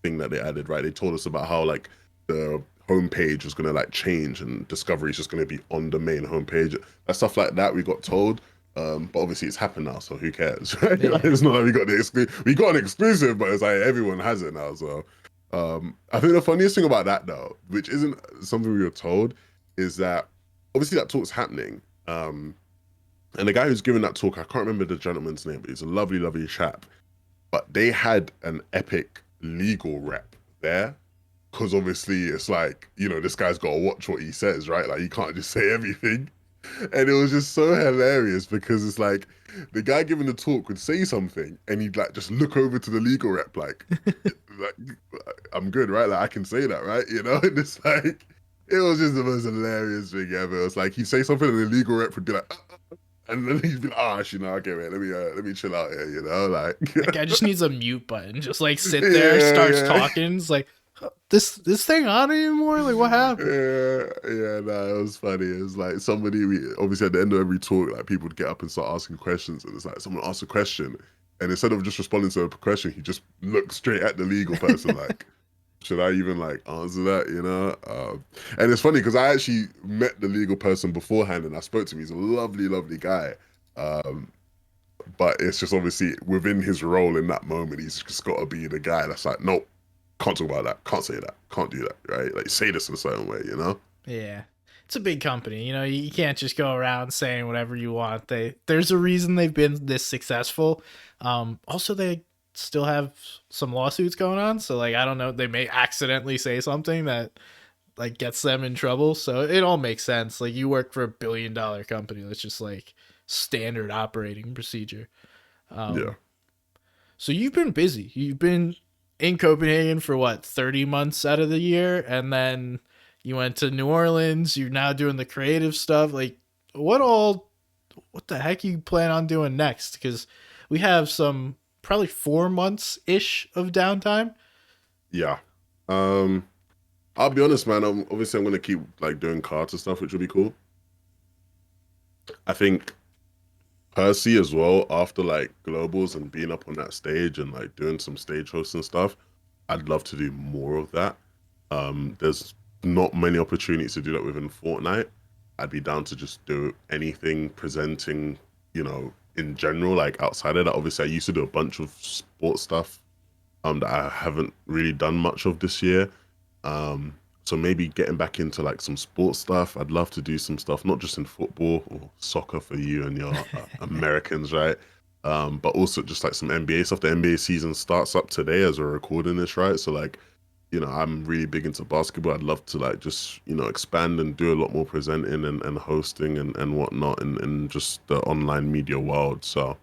thing that they added, right? They told us about how like the homepage was gonna like change and Discovery is just gonna be on the main homepage. That stuff like that we got told. But obviously it's happened now, so who cares, right? Like, Yeah, it's not like we got we got an exclusive, but it's like everyone has it now. So I think the funniest thing about that though, which isn't something we were told, is that obviously that talk's happening. And the guy who's giving that talk, I can't remember the gentleman's name, but he's a lovely, lovely chap. But they had an epic legal rep there. Because obviously it's like, this guy's got to watch what he says, right? Like, you can't just say everything. And it was just so hilarious because it's like the guy giving the talk would say something and he'd like just look over to the legal rep like I'm good, right? Like I can say that, right? You know, and it's like it was just the most hilarious thing ever. It was like he'd say something and the legal rep would be like, and then he'd be like, oh, actually, no, okay, man, let me chill out here, you know, like That guy just needs a mute button. Just like sit there, yeah, starts yeah. talking. It's like this thing on anymore? Like what happened? Yeah, no, it was funny. It was like somebody, we obviously at the end of every talk, like people would get up and start asking questions, and it's like someone asks a question, and instead of just responding to a question, he just looks straight at the legal person, like, should I even like answer that, you know? And it's funny because I actually met the legal person beforehand, and I spoke to him. He's a lovely, lovely guy. Um, but it's just obviously within his role in that moment, he's just got to be the guy that's like, nope, can't talk about that, can't say that, can't do that, right? Like say this in a certain way, you know? Yeah. It's a big company. You know, you can't just go around saying whatever you want. There's a reason they've been this successful. Also they still have some lawsuits going on, so like I don't know, they may accidentally say something that like gets them in trouble. So it all makes sense. Like you work for $1 billion company. That's just like standard operating procedure. Yeah. Um, so you've been busy. You've been in Copenhagen for what, 30 months out of the year, and then you went to New Orleans. You're now doing the creative stuff. Like what the heck you plan on doing next? Cuz we have some probably 4 months ish of downtime. Yeah. Um, I'll be honest, man. Obviously I'm gonna keep like doing Carter stuff, which will be cool. I think Percy as well, after like globals and being up on that stage and like doing some stage hosting stuff, I'd love to do more of that. There's not many opportunities to do that within Fortnite. I'd be down to just do anything presenting, in general, like outside of that. Obviously, I used to do a bunch of sports stuff, that I haven't really done much of this year. So maybe getting back into like some sports stuff. I'd love to do some stuff, not just in football or soccer for you and your Americans, right? But also just like some NBA stuff. The NBA season starts up today as we're recording this, right? So like, I'm really big into basketball. I'd love to like just, expand and do a lot more presenting and hosting and whatnot in just the online media world. So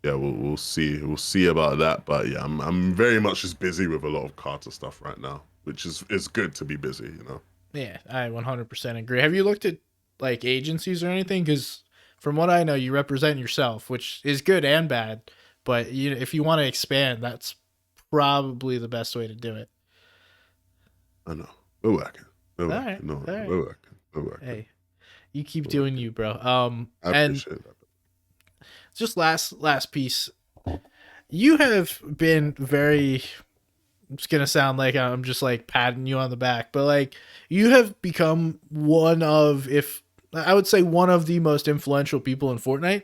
yeah, we'll see. We'll see about that. But yeah, I'm very much just busy with a lot of Carter stuff right now, which is it's good to be busy, you know. Yeah, I 100% agree. Have you looked at like agencies or anything? Because from what I know, you represent yourself, which is good and bad. But if you want to expand, that's probably the best way to do it. I know. We're working. We're All right, working. No, all no, right. we're working. We're working. Hey, you keep We're doing working. you, bro. I And appreciate that. just last piece, you have been very. It's gonna sound like I'm just like patting you on the back, but like you have become one of, if I would say, one of the most influential people in Fortnite,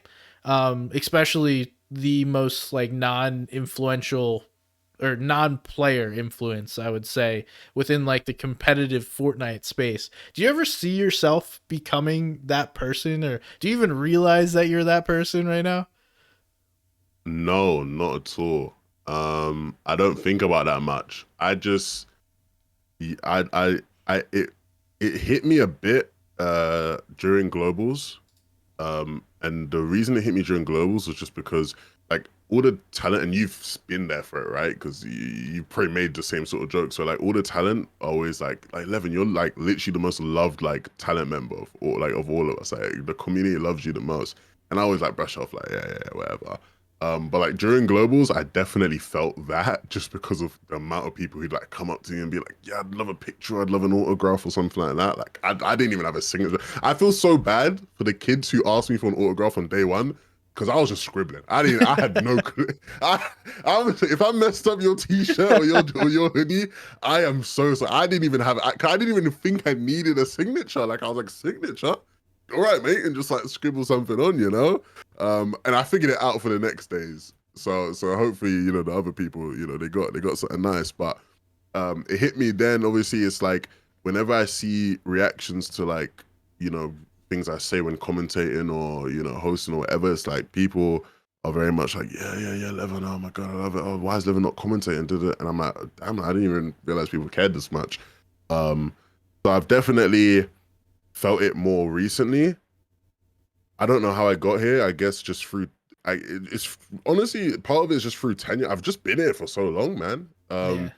especially the most like non-influential or non-player influence, I would say, within like the competitive Fortnite space. Do you ever see yourself becoming that person, or do you even realize that you're that person right now? No, not at all. I don't think about that much. I it hit me a bit during globals. And the reason it hit me during globals was just because like all the talent, and you've been there for it, right? Because you probably made the same sort of joke. So like all the talent always like Levin, you're like literally the most loved like talent member of all of us. Like the community loves you the most. And I always like brush off like yeah, whatever. But like during globals, I definitely felt that just because of the amount of people who'd like come up to me and be like, "Yeah, I'd love a picture, I'd love an autograph or something like that." Like I didn't even have a signature. I feel so bad for the kids who asked me for an autograph on day one because I was just scribbling. I had no clue. If I messed up your t-shirt or your hoodie, I am so sorry. I didn't even think I needed a signature. Like I was like, signature? All right, mate, and just like scribble something on, you know? And I figured it out for the next days. So hopefully, the other people, they got something nice. But it hit me then. Obviously, it's like whenever I see reactions to like, you know, things I say when commentating or, hosting or whatever, it's like people are very much like, yeah, Levin, oh my God, I love it. Oh, why is Levin not commentating? And I'm like, damn, I didn't even realize people cared this much. So I've definitely felt it more recently. I don't know how I got here. I guess just through. It's honestly part of it is just through tenure. I've just been here for so long, man. Yeah.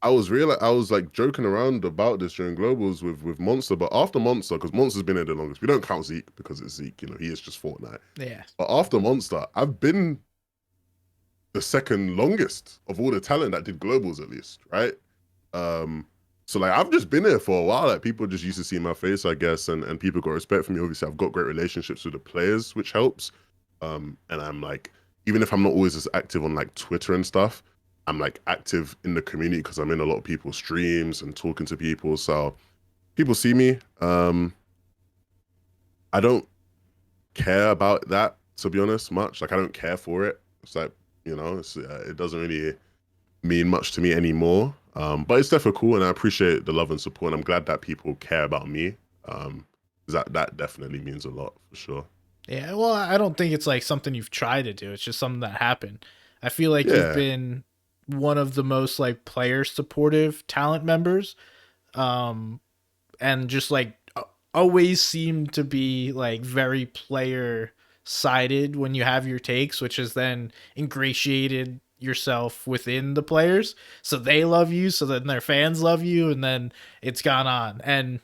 I was like joking around about this during globals with Monster, but after Monster, because Monster's been here the longest. We don't count Zeke because it's Zeke. You know, he is just Fortnite. Yeah. But after Monster, I've been the second longest of all the talent that did globals, at least, right? Um, so like I've just been here for a while. Like people just used to see my face, I guess, and people got respect for me. Obviously, I've got great relationships with the players, which helps. And I'm like, even if I'm not always as active on like Twitter and stuff, I'm like active in the community because I'm in a lot of people's streams and talking to people. So people see me. I don't care about that, to be honest, much. Like I don't care for it. It's like, it doesn't really mean much to me anymore. But it's definitely cool, and I appreciate the love and support. And I'm glad that people care about me. Um, that definitely means a lot for sure. Yeah. Well, I don't think it's like something you've tried to do. It's just something that happened. I feel like you've Yeah, been one of the most like player supportive talent members. Um, and just like always seem to be like very player sided when you have your takes, which has then ingratiated yourself within the players. So they love you, so then their fans love you, and then it's gone on. And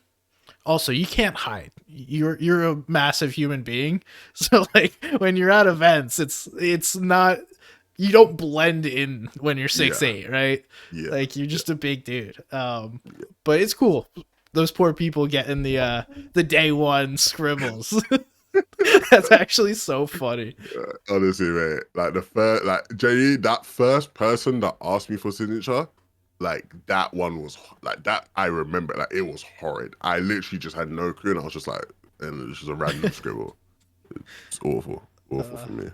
also you can't hide. You're a massive human being. So like when you're at events, it's not, you don't blend in when you're six yeah, eight, right? yeah, Like you're yeah, just a big dude. But it's cool. Those poor people getting the day one scribbles. That's actually so funny. Honestly, mate, like the first, like JE, that first person that asked me for signature, like that one was like that. I remember, like it was horrid. I literally just had no clue, and I was just like, and it was just a random scribble. It's awful, awful Uh, for me.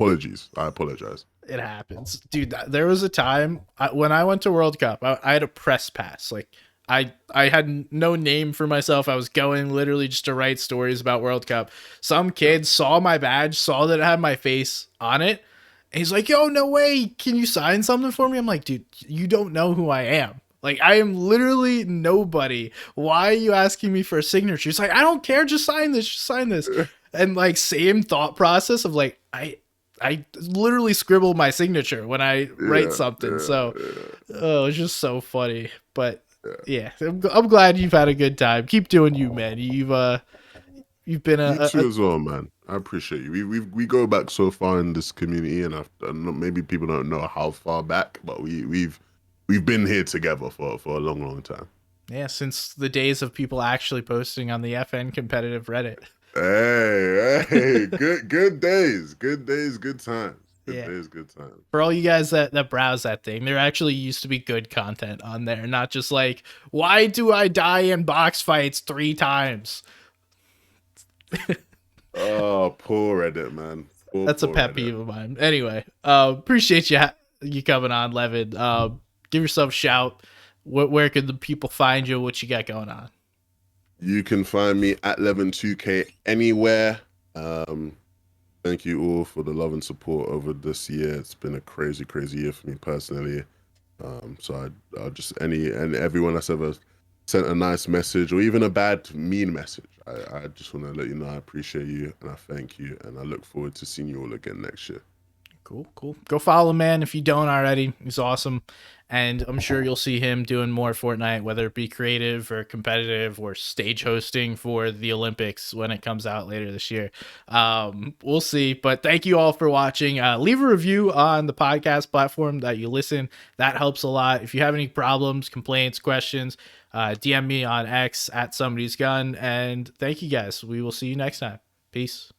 it, Apologies, I apologize. it happens, dude. There was a time when I went to World Cup. I had a press pass. Like I had no name for myself. I was going literally just to write stories about World Cup. Some Yeah, kid saw my badge, saw that it had my face on it, and he's like, "Yo, no way! Can you sign something for me?" I'm like, "Dude, you don't know who I am." Like I am literally nobody. Why are you asking me for a signature? He's like, I don't care. Just sign this. Just sign this. And like same thought process of like I literally scribble my signature when I write yeah, something. yeah, So yeah, oh, it's just so funny. But yeah. yeah, I'm glad you've had a good time. Keep doing you, man. You've been You too as well, man. I appreciate you. We go back so far in this community, and maybe people don't know how far back, but we've been here together for a long, long time. yeah, since the days of people actually posting on the FN competitive Reddit. Hey, good days, good times, good Yeah. days, good times. For all you guys that browse that thing, there actually used to be good content on there, not just like, why do I die in box fights 3 times? Oh, poor Reddit, man. That's a Poor pet Reddit. peeve of mine. Anyway, appreciate you coming on, Levin. Give yourself a shout. Where can the people find you? What you got going on? You can find me at 11 2K anywhere. Um, Thank you all for the love and support over this year. It's been a crazy, crazy year for me personally. So I'll just and everyone that's ever sent a nice message or even a bad, mean message. I just want to let you know I appreciate you and I thank you and I look forward to seeing you all again next year. Cool, cool. Go follow him, man, if you don't already. He's awesome. And I'm sure you'll see him doing more Fortnite, whether it be creative or competitive or stage hosting for the Olympics when it comes out later this year. We'll see. But thank you all for watching. Leave a review on the podcast platform that you listen. That helps a lot. If you have any problems, complaints, questions, DM me on X at somebody's gun. And thank you guys. We will see you next time. Peace.